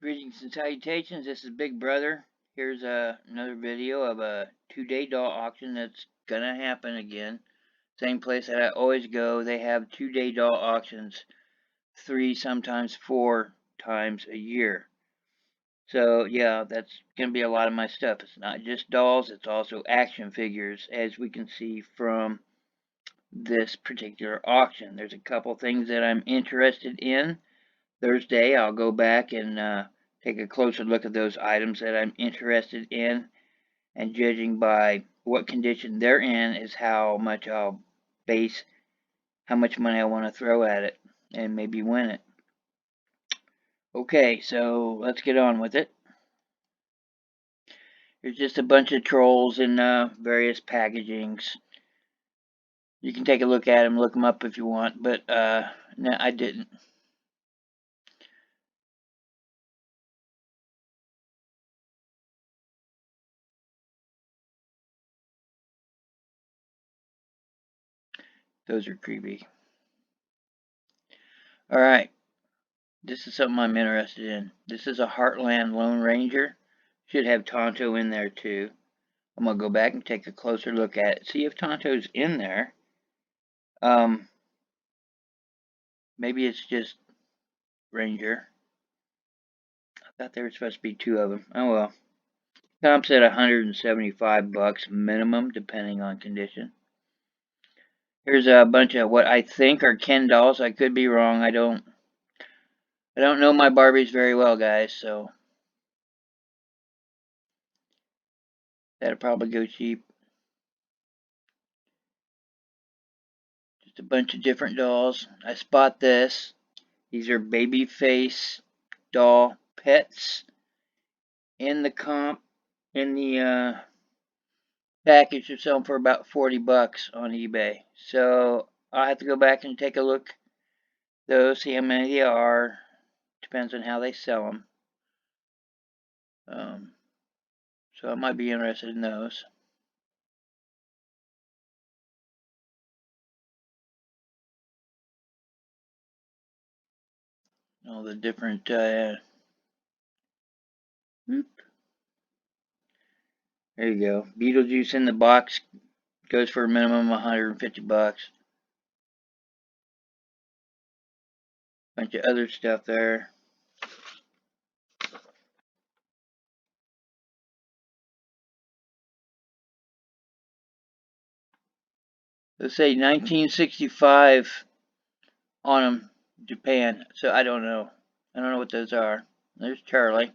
Greetings and salutations, this is Big Brother. Here's another video of a 2-day doll auction that's gonna happen again. Same place that I always go. They have 2-day doll auctions 3, sometimes 4 times a year. So yeah, that's gonna be a lot of my stuff. It's not just dolls, it's also action figures, as we can see from this particular auction. There's a couple things that I'm interested in. Thursday, I'll go back and take a closer look at those items that I'm interested in, and judging by what condition they're in is how much I'll base how much money I want to throw at it and maybe win it. Okay, so let's get on with it. There's just a bunch of trolls in various packagings. You can take a look at them, look them up if you want, but no, I didn't. Those are creepy. Alright, this is something I'm interested in. This is a Heartland Lone Ranger. Should have Tonto in there too. I'm going to go back and take a closer look at it. See if Tonto's in there. Maybe it's just Ranger. I thought there were supposed to be 2 of them. Oh well. Comp's at $175 minimum, depending on condition. Here's a bunch of what I think are Ken dolls. I could be wrong. I don't know my Barbies very well, guys, so that'll probably go cheap. Just a bunch of different dolls. I spot this. These are baby face doll pets in the comp. In the package, they're selling for about $40 on eBay. So I'll have to go back and take a look those, see how many there are. Depends on how they sell them. So I might be interested in those. All the different whoop. There you go. Beetlejuice in the box goes for a minimum of $150. Bunch of other stuff there. Let's say 1965 on them, Japan. So I don't know. I don't know what those are. There's Charlie.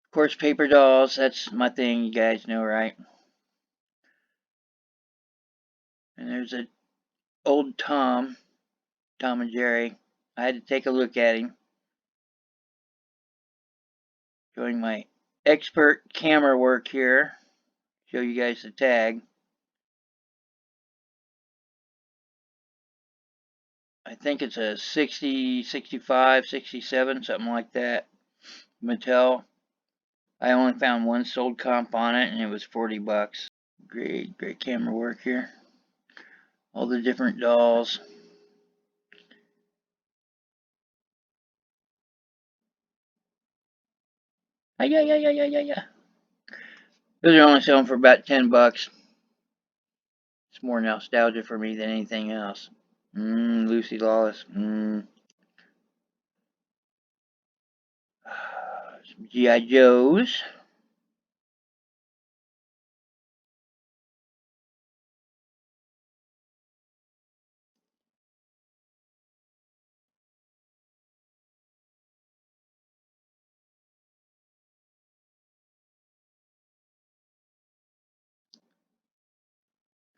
Of course, paper dolls. That's my thing. You guys know, right? And there's a old Tom and Jerry. I had to take a look at him. Showing my expert camera work here. Show you guys the tag. I think it's a 60, 65, 67, something like that. Mattel. I only found one sold comp on it, and it was $40. Great camera work here. All the different dolls. Yeah. Those are only selling for about $10. It's more nostalgia for me than anything else. Lucy Lawless. Some G.I. Joes.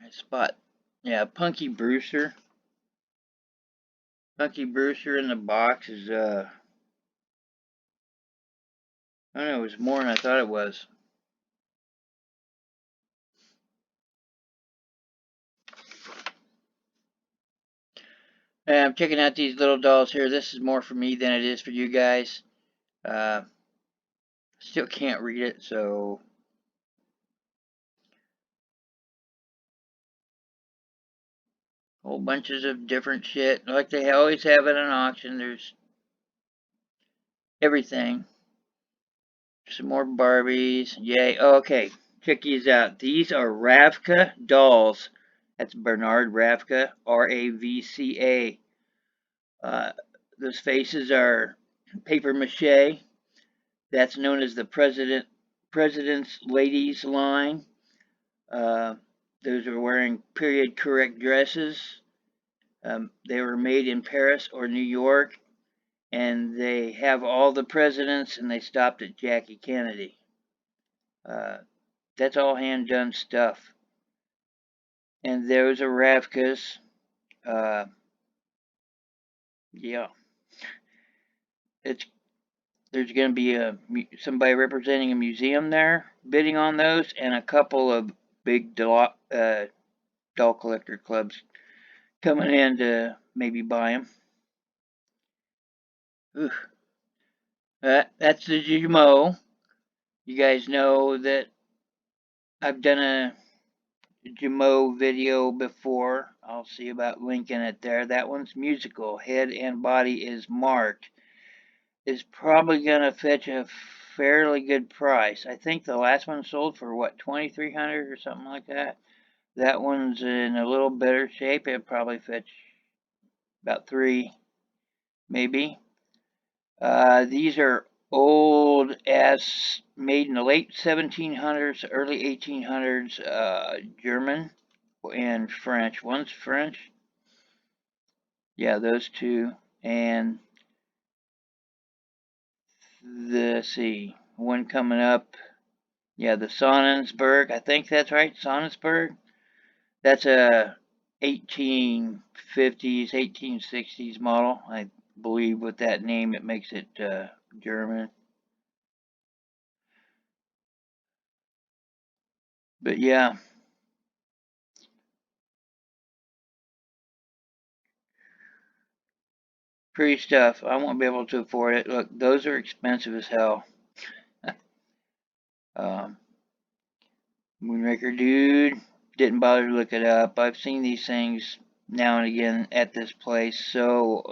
I spot, yeah, Punky Brewster. Punky Brewster in the box is, I don't know, it was more than I thought it was. And I'm checking out these little dolls here. This is more for me than it is for you guys. Still can't read it, so whole bunches of different shit like they always have at an auction. There's everything. Some more Barbies. Yay. Okay. Check these out. These are Ravka dolls. That's Bernard Ravka. Ravca. Uh, those faces are paper mache. That's known as the President's Ladies line. Uh, those are wearing period correct dresses. They were made in Paris or New York, and they have all the presidents, and they stopped at Jackie Kennedy. That's all hand done stuff. And those are Ravkas. Uh, yeah, it's there's going to be somebody representing a museum there bidding on those, and a couple of big doll collector clubs coming in to maybe buy them. That's the Jumeau. You guys know that I've done a Jumeau video before. I'll see about linking it there. That one's musical. Head and body is marked. Is probably gonna fetch a fairly good price. I think the last one sold for what, 2,300 or something like that. That one's in a little better shape. It'll probably fetch about three, maybe. These are old as made in the late 1700s, early 1800s, German and French. One's French. Yeah, those two. And let's see, one coming up. Yeah, the Sonnensberg. I think that's right, Sonnensberg. That's a 1850s, 1860s model. I believe with that name it makes it German. But yeah, pretty stuff. I won't be able to afford it. Look, those are expensive as hell. um, Moonraker dude, didn't bother to look it up. I've seen these things now and again at this place, so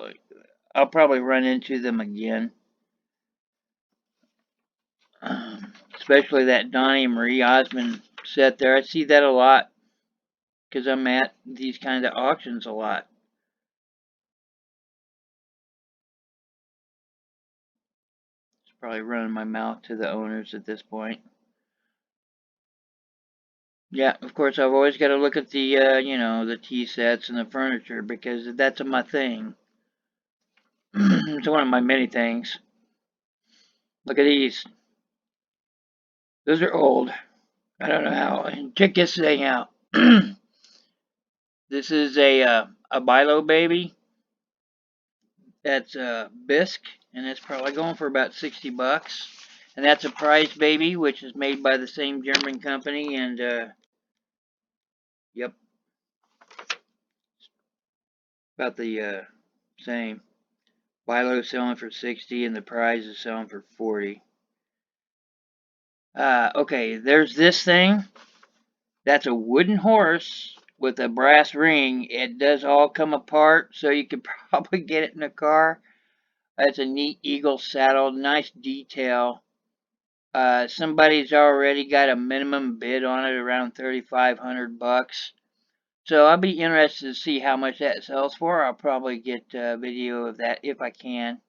I'll probably run into them again. Especially that Donnie Marie Osmond set there. I see that a lot because I'm at these kind of auctions a lot. It's probably running my mouth to the owners at this point. Yeah, of course, I've always got to look at the, the tea sets and the furniture because that's my thing. It's one of my many things. Look at these. Those are old. I don't know how. Check this thing out. This is a Bilo baby. That's a bisque, and it's probably going for about $60. And that's a prize baby, which is made by the same German company. And yep, about the same. Bilo selling for 60, and the prize is selling for 40. Okay, there's this thing. That's a wooden horse with a brass ring. It does all come apart, so you could probably get it in a car. That's a neat eagle saddle, nice detail. Somebody's already got a minimum bid on it around $3,500. So I'll be interested to see how much that sells for. I'll probably get a video of that if I can.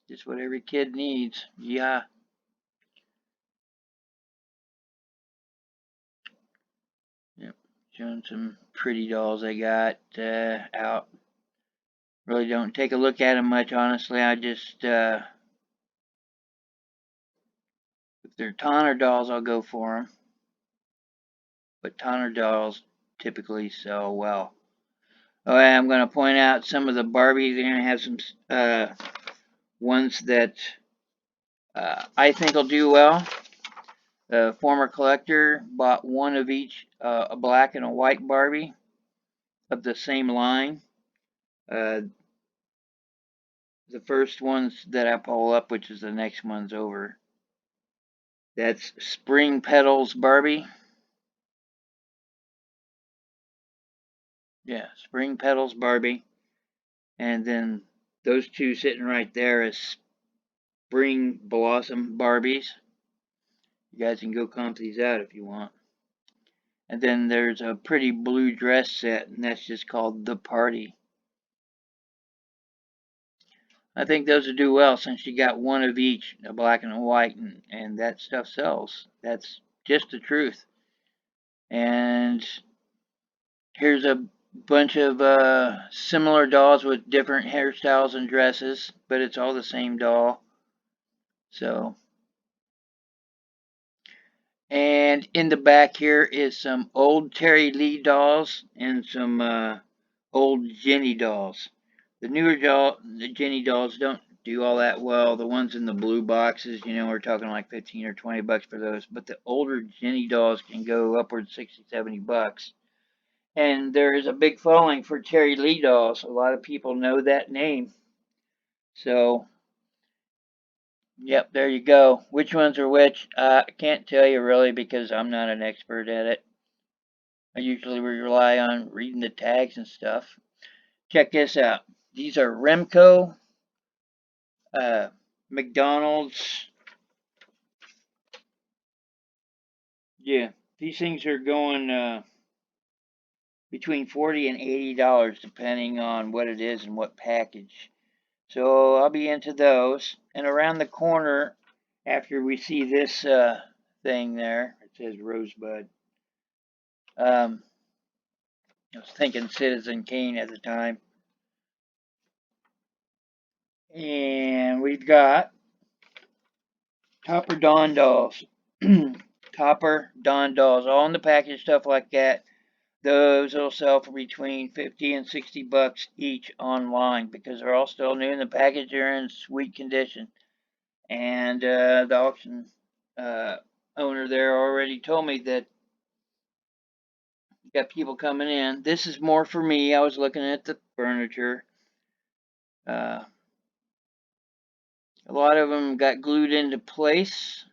Just what every kid needs. Yeah. Yep. Showing some pretty dolls I got out. Really don't take a look at them much, honestly. I just, if they're Tonner dolls, I'll go for them. But Tonner dolls typically sell well. Oh, I'm going to point out some of the Barbies. They're going to have some ones that I think will do well. The former collector bought one of each, a black and a white Barbie of the same line. The first ones that I pull up, which is the next one's over. That's Spring Petals Barbie. Yeah, Spring Petals Barbie. And then those two sitting right there is Spring Blossom Barbies. You guys can go comp these out if you want. And then there's a pretty blue dress set, and that's just called The Party. I think those would do well since you got one of each, a black and a white, and that stuff sells. That's just the truth. And here's a bunch of similar dolls with different hairstyles and dresses, but it's all the same doll. So, and in the back here is some old Terry Lee dolls and some old Jenny dolls. The newer the Jenny dolls don't do all that well. The ones in the blue boxes, we're talking like 15 or 20 bucks for those. But the older Jenny dolls can go upwards 60, 70 bucks. And there is a big following for Terry Lee dolls. A lot of people know that name. So, yep, there you go. Which ones are which? I can't tell you really because I'm not an expert at it. I usually rely on reading the tags and stuff. Check this out. These are Remco, McDonald's. Yeah, these things are going between $40 and $80 depending on what it is and what package. So I'll be into those. And around the corner, after we see this thing there, it says Rosebud. I was thinking Citizen Kane at the time. And we've got Topper Dawn dolls. Topper Dawn dolls, all in the package, stuff like that. Those will sell for between 50 and 60 bucks each online because they're all still new in the package. They're in sweet condition. And the auction owner there already told me that you got people coming in. This is more for me. I was looking at the furniture. A lot of them got glued into place.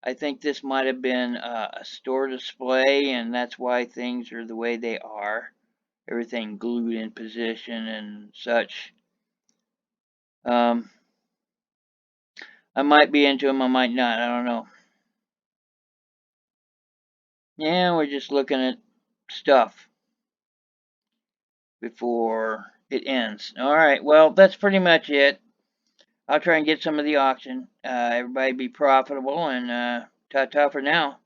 I think this might have been a store display, and that's why things are the way they are. Everything glued in position and such. I might be into them, I might not. I don't know. Yeah, we're just looking at stuff before it ends. All right, well, that's pretty much it. I'll try and get some of the auction. Everybody be profitable, and ta-ta for now.